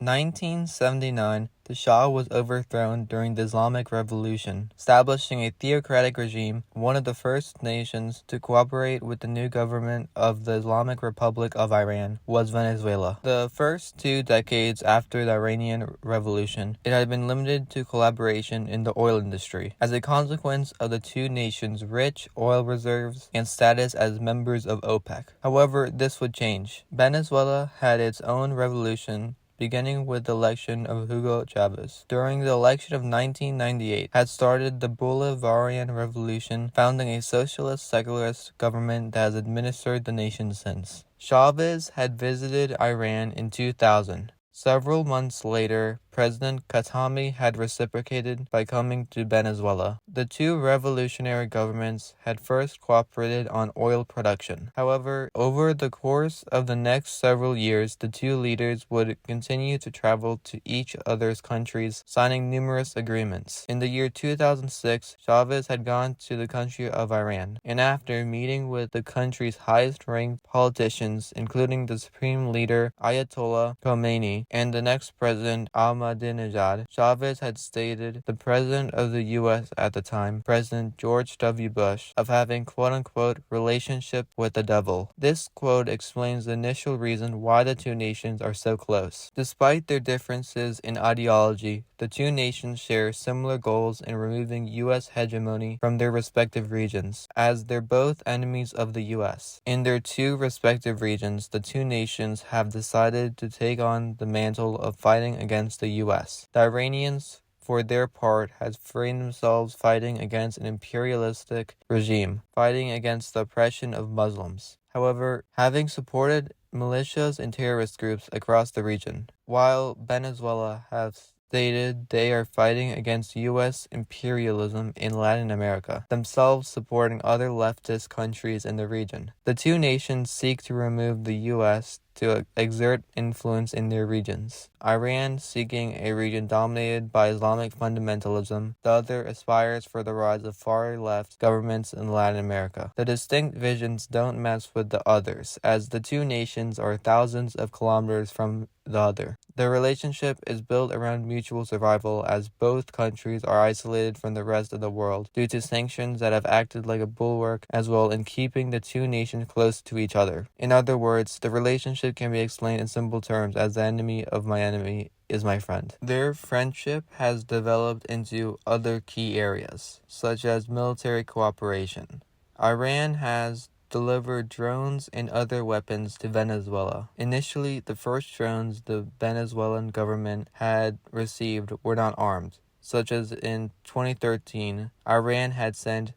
1979, the Shah was overthrown during the Islamic Revolution, establishing a theocratic regime. One of the first nations to cooperate with the new government of the Islamic Republic of Iran was Venezuela. The first 2 decades after the Iranian Revolution, it had been limited to collaboration in the oil industry, as a consequence of the two nations' rich oil reserves and status as members of OPEC. However, this would change. Venezuela had its own revolution, beginning with the election of Hugo Chavez. During the election of 1998, had started the Bolivarian Revolution, founding a socialist secularist government that has administered the nation since. Chavez had visited Iran in 2000. Several months later, President Khatami had reciprocated by coming to Venezuela. The two revolutionary governments had first cooperated on oil production. However, over the course of the next several years, the two leaders would continue to travel to each other's countries, signing numerous agreements. In the year 2006, Chavez had gone to the country of Iran, and after meeting with the country's highest-ranked politicians, including the supreme leader Ayatollah Khomeini and the next president Ahmadinejad, Chavez had stated the president of the U.S. at the time, President George W. Bush, of having quote-unquote relationship with the devil. This quote explains the initial reason why the two nations are so close. Despite their differences in ideology, the two nations share similar goals in removing U.S. hegemony from their respective regions, as they're both enemies of the U.S. In their two respective regions, the two nations have decided to take on the mantle of fighting against the U.S. The Iranians, for their part, has framed themselves fighting against an imperialistic regime, fighting against the oppression of Muslims. However, having supported militias and terrorist groups across the region, while Venezuela has stated they are fighting against U.S. imperialism in Latin America, themselves supporting other leftist countries in the region. The two nations seek to remove the U.S. to exert influence in their regions. Iran seeking a region dominated by Islamic fundamentalism, the other aspires for the rise of far-left governments in Latin America. The distinct visions don't mess with the others, as the two nations are thousands of kilometers from the other. The relationship is built around mutual survival, as both countries are isolated from the rest of the world due to sanctions that have acted like a bulwark as well in keeping the two nations close to each other. In other words, the relationship can be explained in simple terms as the enemy of my enemy is my friend. Their friendship has developed into other key areas, such as military cooperation. Iran has delivered drones and other weapons to Venezuela. Initially, the first drones the Venezuelan government had received were not armed, such as in 2013, Iran had sent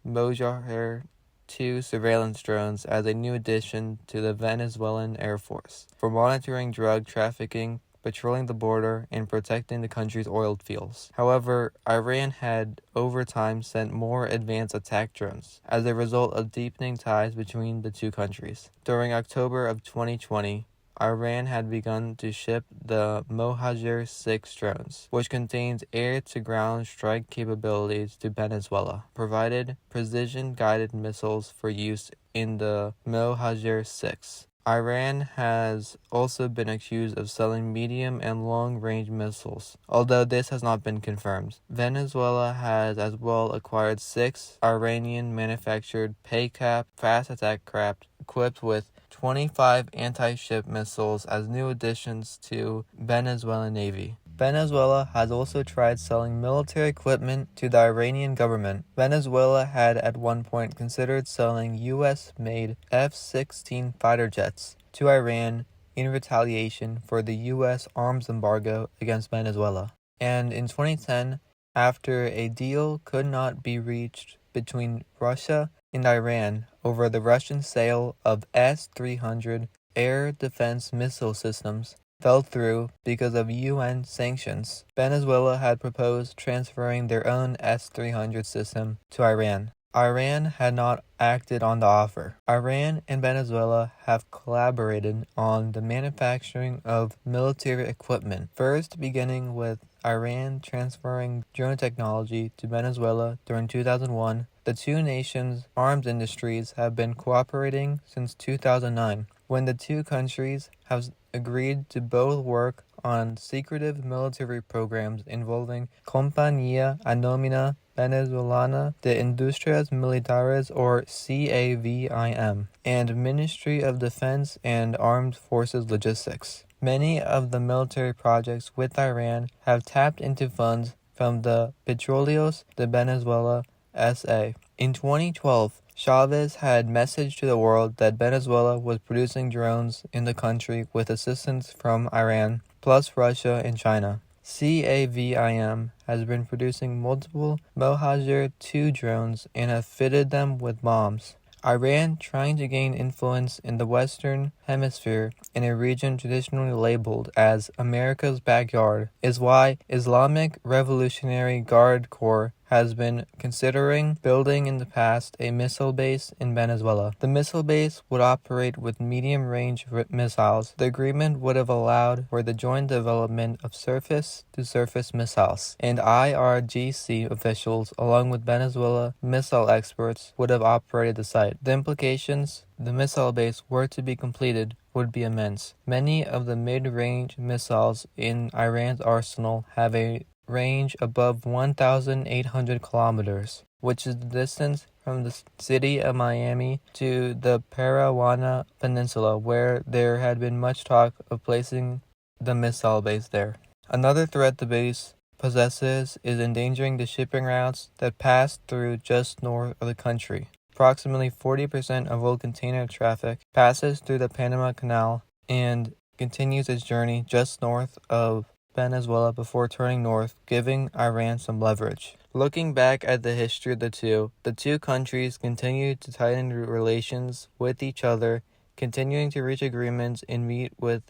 Mojaher 2 surveillance drones as a new addition to the Venezuelan Air Force for monitoring drug trafficking, patrolling the border, and protecting the country's oil fields. However, Iran had over time sent more advanced attack drones as a result of deepening ties between the two countries. During October of 2020, Iran had begun to ship the Mohajer 6 drones, which contains air-to-ground strike capabilities to Venezuela, provided precision-guided missiles for use in the Mohajer 6. Iran has also been accused of selling medium and long-range missiles, although this has not been confirmed. Venezuela has as well acquired 6 Iranian-manufactured PACAP fast attack craft equipped with 25 anti-ship missiles as new additions to Venezuelan Navy. Venezuela has also tried selling military equipment to the Iranian government. Venezuela had at one point considered selling U.S.-made F-16 fighter jets to Iran in retaliation for the U.S. arms embargo against Venezuela. And in 2010, after a deal could not be reached between Russia and Iran over the Russian sale of S-300 air defense missile systems, fell through because of UN sanctions, Venezuela had proposed transferring their own S-300 system to Iran. Iran had not acted on the offer. Iran and Venezuela have collaborated on the manufacturing of military equipment, first beginning with Iran transferring drone technology to Venezuela during 2001. The two nations' arms industries have been cooperating since 2009, when the two countries have agreed to both work on secretive military programs involving Compañía Anónima Venezolana de Industrias Militares, or CAVIM, and Ministry of Defense and Armed Forces Logistics. Many of the military projects with Iran have tapped into funds from the Petróleos de Venezuela S.A. In 2012, Chavez had messaged to the world that Venezuela was producing drones in the country with assistance from Iran, plus Russia and China. CAVIM has been producing multiple Mohajer 2 drones and have fitted them with bombs. Iran, trying to gain influence in the Western Hemisphere in a region traditionally labeled as America's backyard, is why Islamic Revolutionary Guard Corps has been considering building in the past a missile base in Venezuela. The missile base would operate with medium-range missiles. The agreement would have allowed for the joint development of surface-to-surface missiles, and IRGC officials, along with Venezuela missile experts, would have operated the site. The implications, the missile base were to be completed, would be immense. Many of the mid-range missiles in Iran's arsenal have a range above 1,800 kilometers, which is the distance from the city of Miami to the Parawana Peninsula, where there had been much talk of placing the missile base there. Another threat the base possesses is endangering the shipping routes that pass through just north of the country. Approximately 40% of all container traffic passes through the Panama Canal and continues its journey just north of Venezuela before turning north, giving Iran some leverage. Looking back at the history of the two countries continued to tighten relations with each other, continuing to reach agreements and meet with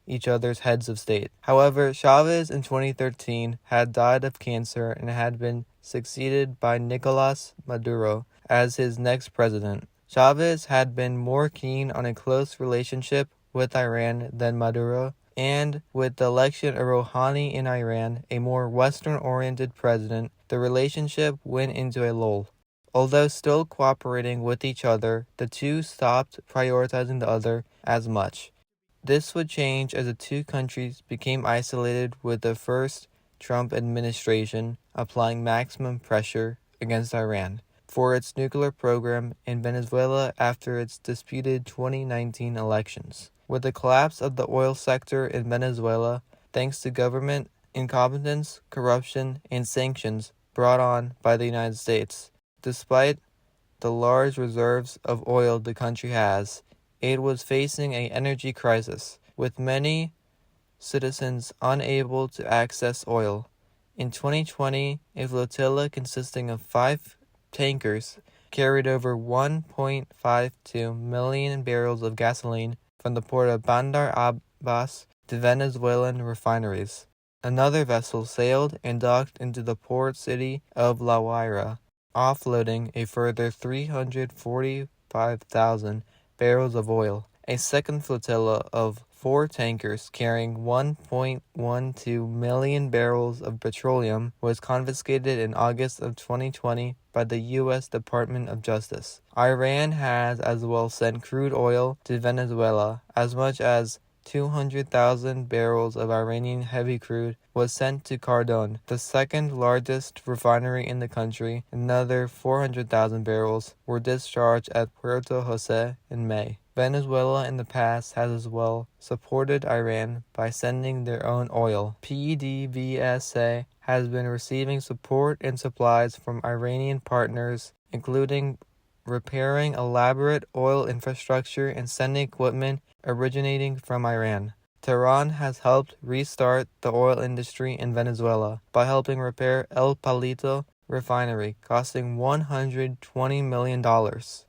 each other's heads of state. However, Chavez in 2013 had died of cancer and had been succeeded by Nicolas Maduro as his next president. Chavez had been more keen on a close relationship with Iran than Maduro, and with the election of Rouhani in Iran, a more Western-oriented president, the relationship went into a lull. Although still cooperating with each other, the two stopped prioritizing the other as much. This would change as the two countries became isolated, with the first Trump administration applying maximum pressure against Iran for its nuclear program in Venezuela after its disputed 2019 elections. With the collapse of the oil sector in Venezuela, thanks to government incompetence, corruption, and sanctions brought on by the United States. Despite the large reserves of oil the country has, it was facing an energy crisis, with many citizens unable to access oil. In 2020, a flotilla consisting of 5 tankers carried over 1.52 million barrels of gasoline from the port of Bandar Abbas to Venezuelan refineries. Another vessel sailed and docked into the port city of La Guaira, offloading a further 345,000 barrels of oil. A second flotilla of 4 tankers carrying 1.12 million barrels of petroleum was confiscated in August of 2020 by the U.S. Department of Justice. Iran has as well sent crude oil to Venezuela. As much as 200,000 barrels of Iranian heavy crude was sent to Cardone, the second largest refinery in the country. Another 400,000 barrels were discharged at Puerto Jose in May. Venezuela in the past has as well supported Iran by sending their own oil. PDVSA has been receiving support and supplies from Iranian partners, including repairing elaborate oil infrastructure and sending equipment originating from Iran. Tehran has helped restart the oil industry in Venezuela by helping repair El Palito refinery, costing $120 million.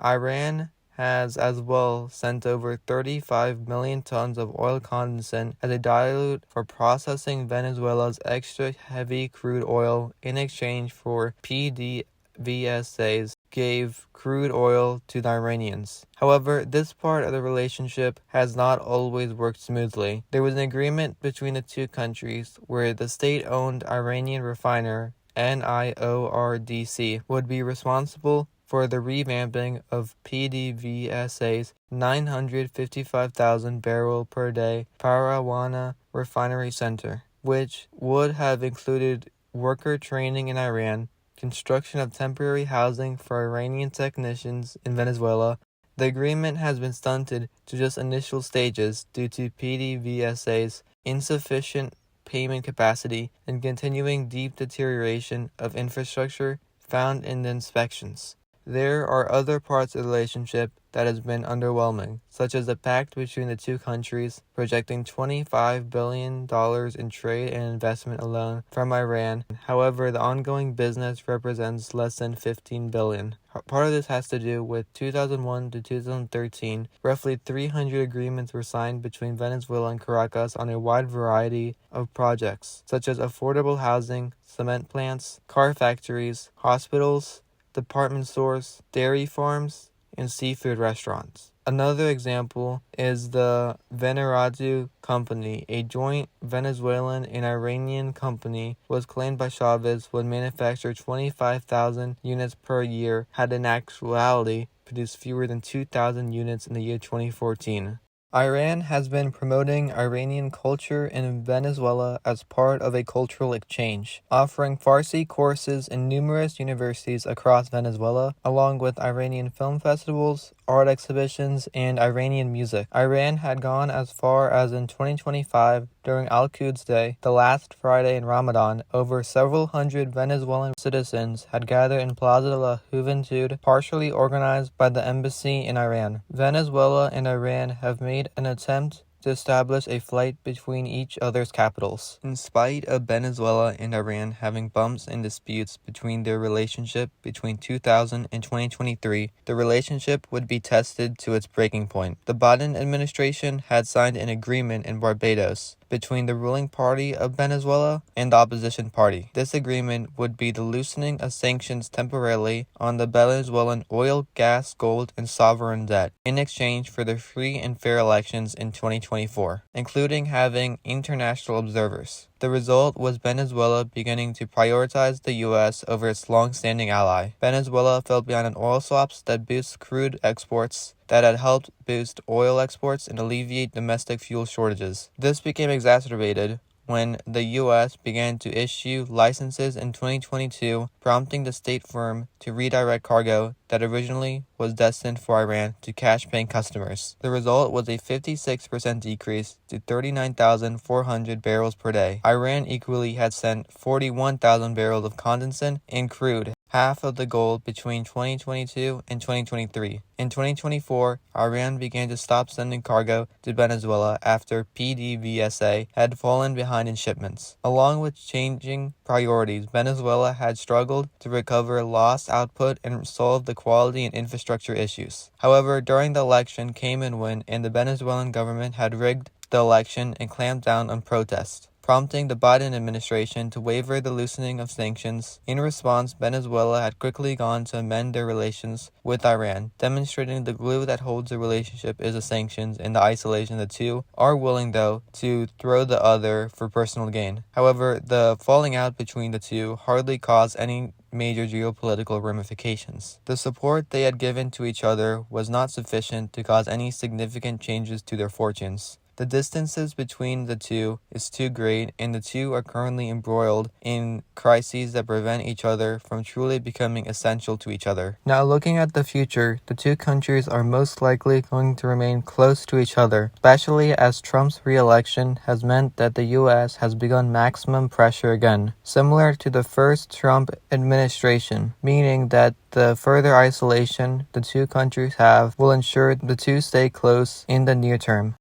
Iran has as well sent over 35 million tons of oil condensate as a dilute for processing Venezuela's extra heavy crude oil in exchange for PDVSA's gave crude oil to the Iranians. However, this part of the relationship has not always worked smoothly. There was an agreement between the two countries where the state-owned Iranian refiner NIORDC would be responsible for the revamping of PDVSA's 955,000 barrel per day Parawana refinery center, which would have included worker training in Iran, construction of temporary housing for Iranian technicians in Venezuela. The agreement has been stunted to just initial stages due to PDVSA's insufficient payment capacity and continuing deep deterioration of infrastructure found in the inspections. There are other parts of the relationship that has been underwhelming, such as the pact between the two countries projecting $25 billion in trade and investment alone from Iran. However, the ongoing business represents less than $15 billion. Part of this has to do with 2001 to 2013, roughly 300 agreements were signed between Venezuela and Caracas on a wide variety of projects, such as affordable housing, cement plants, car factories, hospitals, department stores, dairy farms, and seafood restaurants. Another example is the Veneratu Company, a joint Venezuelan and Iranian company, was claimed by Chavez would manufacture 25,000 units per year, had in actuality produced fewer than 2,000 units in the year 2014. Iran has been promoting Iranian culture in Venezuela as part of a cultural exchange, offering Farsi courses in numerous universities across Venezuela, along with Iranian film festivals, art exhibitions, and Iranian music. Iran had gone as far as in 2025, during Al-Quds Day, the last Friday in Ramadan, over several hundred Venezuelan citizens had gathered in Plaza de la Juventud, partially organized by the embassy in Iran. Venezuela and Iran have made an attempt to establish a flight between each other's capitals. In spite of Venezuela and Iran having bumps and disputes between their relationship between 2000 and 2023, the relationship would be tested to its breaking point. The Biden administration had signed an agreement in Barbados between the ruling party of Venezuela and the opposition party. This agreement would be the loosening of sanctions temporarily on the Venezuelan oil, gas, gold, and sovereign debt in exchange for the free and fair elections in 2024, including having international observers. The result was Venezuela beginning to prioritize the U.S. over its long-standing ally. Venezuela fell behind on oil swaps that boost crude exports that had helped boost oil exports and alleviate domestic fuel shortages. This became exacerbated when the U.S. began to issue licenses in 2022, prompting the state firm to redirect cargo that originally was destined for Iran to cash-paying customers. The result was a 56% decrease to 39,400 barrels per day. Iran equally had sent 41,000 barrels of condensate and crude, half of the goal between 2022 and 2023. In 2024, Iran began to stop sending cargo to Venezuela after PDVSA had fallen behind in shipments. Along with changing priorities, Venezuela had struggled to recover lost output and solve the quality and infrastructure issues. However, during the election came and went, and the Venezuelan government had rigged the election and clamped down on protests, prompting the Biden administration to waiver the loosening of sanctions. In response, Venezuela had quickly gone to amend their relations with Iran, demonstrating the glue that holds the relationship is the sanctions and the isolation. The two are willing, though, to throw the other for personal gain. However, the falling out between the two hardly caused any major geopolitical ramifications. The support they had given to each other was not sufficient to cause any significant changes to their fortunes. The distances between the two is too great, and the two are currently embroiled in crises that prevent each other from truly becoming essential to each other. Now, looking at the future, the two countries are most likely going to remain close to each other, especially as Trump's re-election has meant that the U.S. has begun maximum pressure again, similar to the first Trump administration, meaning that the further isolation the two countries have will ensure the two stay close in the near term.